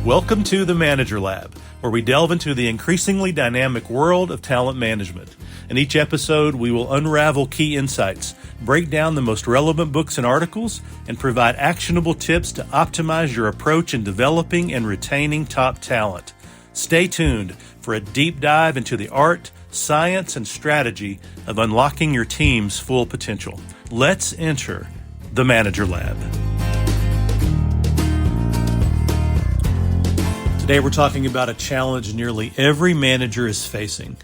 Welcome to the Manager Lab, where we delve into the increasingly dynamic world of talent management. In each episode, we will unravel key insights, break down the most relevant books and articles, and provide actionable tips to optimize your approach in developing and retaining top talent. Stay tuned for a deep dive into the art, science, and strategy of unlocking your team's full potential. Let's enter the Manager Lab. Today we're talking about a challenge nearly every manager is facing.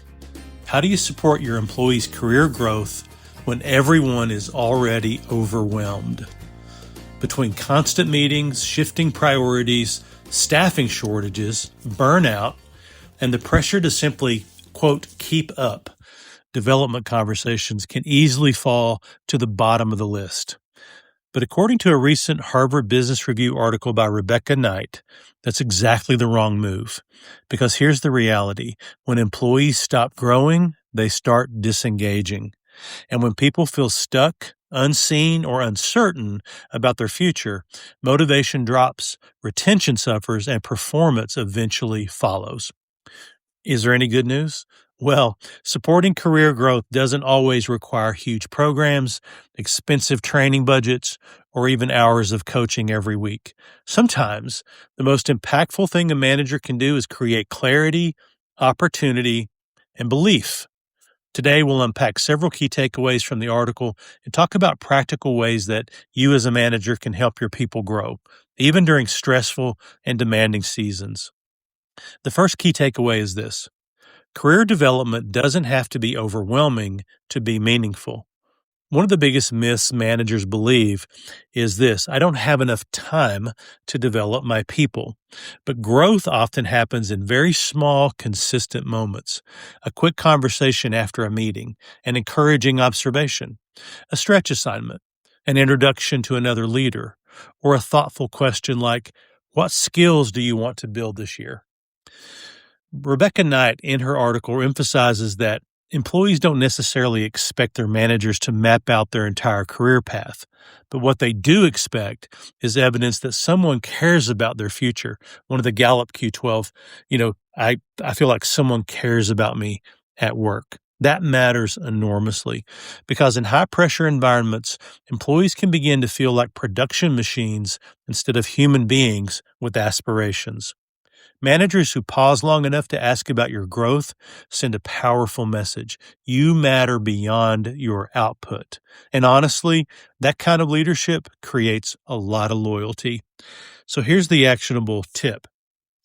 How do you support your employees' career growth when everyone is already overwhelmed? Between constant meetings, shifting priorities, staffing shortages, burnout, and the pressure to simply, quote, keep up, development conversations can easily fall to the bottom of the list. But according to a recent Harvard Business Review article by Rebecca Knight, that's exactly the wrong move. Because here's the reality. When employees stop growing, they start disengaging. And when people feel stuck, unseen, or uncertain about their future, motivation drops, retention suffers, and performance eventually follows. Is there any good news? Well, supporting career growth doesn't always require huge programs, expensive training budgets, or even hours of coaching every week. Sometimes the most impactful thing a manager can do is create clarity, opportunity, and belief. Today, we'll unpack several key takeaways from the article and talk about practical ways that you as a manager can help your people grow, even during stressful and demanding seasons. The first key takeaway is this. Career development doesn't have to be overwhelming to be meaningful. One of the biggest myths managers believe is this: I don't have enough time to develop my people. But growth often happens in very small, consistent moments. A quick conversation after a meeting, an encouraging observation, a stretch assignment, an introduction to another leader, or a thoughtful question like, what skills do you want to build this year? Rebecca Knight, in her article, emphasizes that employees don't necessarily expect their managers to map out their entire career path, but what they do expect is evidence that someone cares about their future. One of the Gallup Q12, I feel like someone cares about me at work. That matters enormously because in high-pressure environments, employees can begin to feel like production machines instead of human beings with aspirations. Managers who pause long enough to ask about your growth send a powerful message. You matter beyond your output. And honestly, that kind of leadership creates a lot of loyalty. So here's the actionable tip.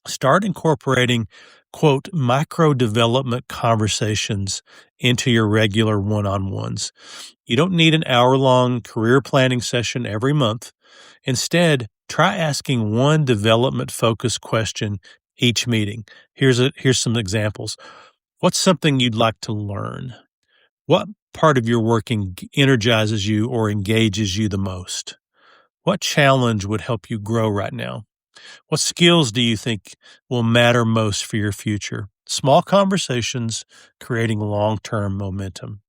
Start incorporating, quote, micro-development conversations into your regular one-on-ones. You don't need an hour-long career planning session every month. Instead, try asking one development-focused question each meeting. Here's some examples. What's something you'd like to learn? What part of your work energizes you or engages you the most? What challenge would help you grow right now? What skills do you think will matter most for your future? Small conversations creating long-term momentum.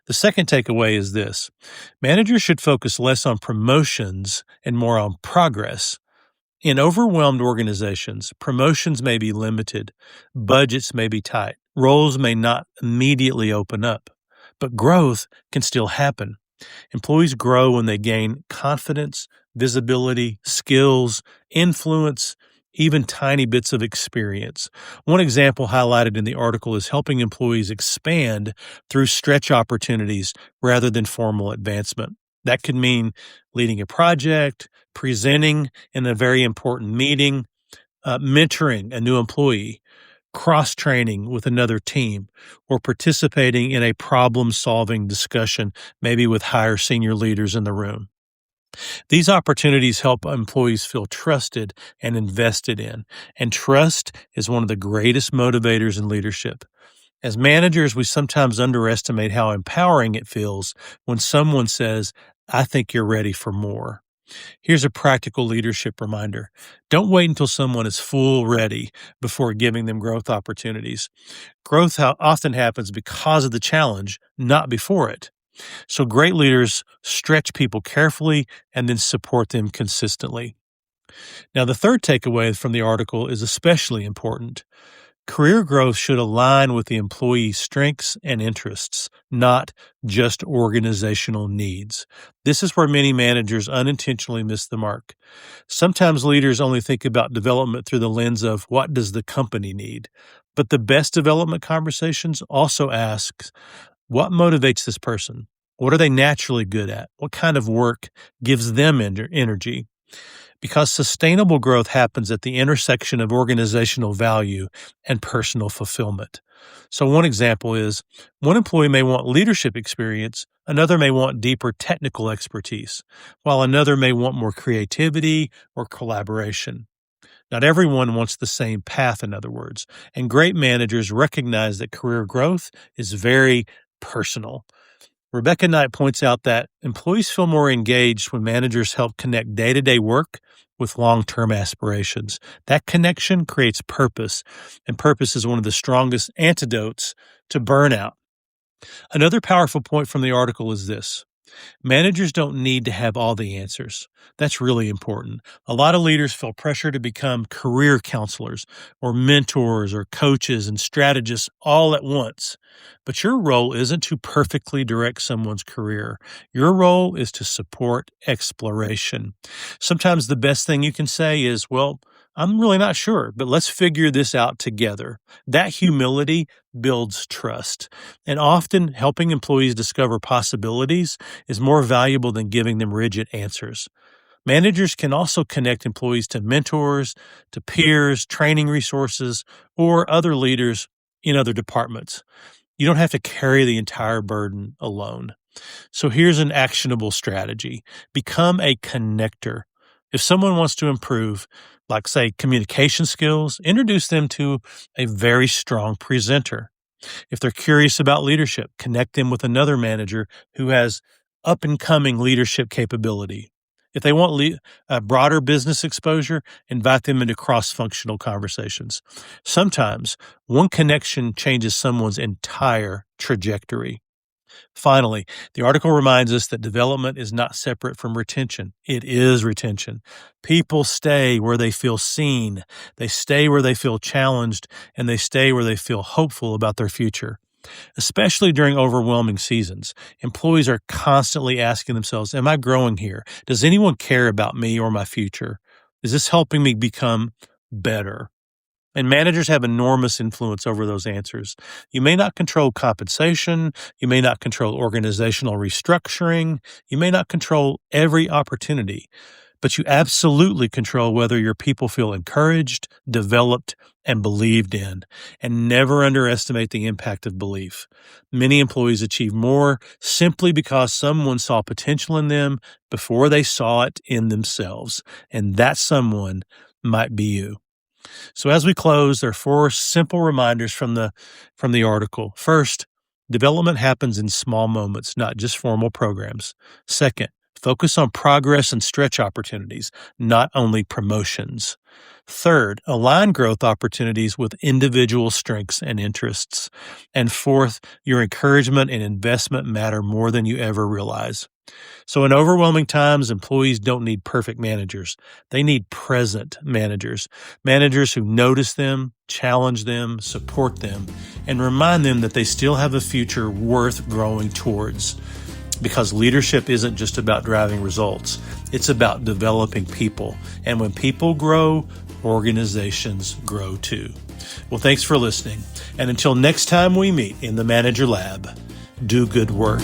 The second takeaway is this. Managers should focus less on promotions and more on progress. In overwhelmed organizations, promotions may be limited, budgets may be tight, roles may not immediately open up, but growth can still happen. Employees grow when they gain confidence, visibility, skills, influence, even tiny bits of experience. One example highlighted in the article is helping employees expand through stretch opportunities rather than formal advancement. That could mean leading a project, presenting in a very important meeting, mentoring a new employee, cross-training with another team, or participating in a problem-solving discussion, maybe with higher senior leaders in the room. These opportunities help employees feel trusted and invested in, and trust is one of the greatest motivators in leadership. As managers, we sometimes underestimate how empowering it feels when someone says, I think you're ready for more. Here's a practical leadership reminder. Don't wait until someone is full ready before giving them growth opportunities. Growth often happens because of the challenge, not before it. So great leaders stretch people carefully and then support them consistently. Now, the third takeaway from the article is especially important. Career growth should align with the employee's strengths and interests, not just organizational needs. This is where many managers unintentionally miss the mark. Sometimes leaders only think about development through the lens of what does the company need? But the best development conversations also ask, what motivates this person? What are they naturally good at? What kind of work gives them energy? Because sustainable growth happens at the intersection of organizational value and personal fulfillment. So one example is one employee may want leadership experience, another may want deeper technical expertise, while another may want more creativity or collaboration. Not everyone wants the same path, in other words, and great managers recognize that career growth is very personal. Rebecca Knight points out that employees feel more engaged when managers help connect day-to-day work with long-term aspirations. That connection creates purpose, and purpose is one of the strongest antidotes to burnout. Another powerful point from the article is this. Managers don't need to have all the answers. That's really important. A lot of leaders feel pressure to become career counselors or mentors or coaches and strategists all at once. But your role isn't to perfectly direct someone's career. Your role is to support exploration. Sometimes the best thing you can say is, well, I'm really not sure, but let's figure this out together. That humility builds trust. And often helping employees discover possibilities is more valuable than giving them rigid answers. Managers can also connect employees to mentors, to peers, training resources, or other leaders in other departments. You don't have to carry the entire burden alone. So here's an actionable strategy. Become a connector. If someone wants to improve, like say communication skills, introduce them to a very strong presenter. If they're curious about leadership, connect them with another manager who has up-and-coming leadership capability. If they want a broader business exposure, invite them into cross-functional conversations. Sometimes one connection changes someone's entire trajectory. Finally, the article reminds us that development is not separate from retention. It is retention. People stay where they feel seen, they stay where they feel challenged, and they stay where they feel hopeful about their future. Especially during overwhelming seasons, employees are constantly asking themselves, am I growing here? Does anyone care about me or my future? Is this helping me become better? And managers have enormous influence over those answers. You may not control compensation. You may not control organizational restructuring. You may not control every opportunity, but you absolutely control whether your people feel encouraged, developed, and believed in. And never underestimate the impact of belief. Many employees achieve more simply because someone saw potential in them before they saw it in themselves. And that someone might be you. So as we close, there are 4 simple reminders from the article. First, development happens in small moments, not just formal programs. Second, focus on progress and stretch opportunities, not only promotions. Third, align growth opportunities with individual strengths and interests. And fourth, your encouragement and investment matter more than you ever realize. So in overwhelming times, employees don't need perfect managers. They need present managers who notice them, challenge them, support them, and remind them that they still have a future worth growing towards. Because leadership isn't just about driving results. It's about developing people. And when people grow, organizations grow too. Well, thanks for listening. And until next time we meet in the Manager Lab, do good work.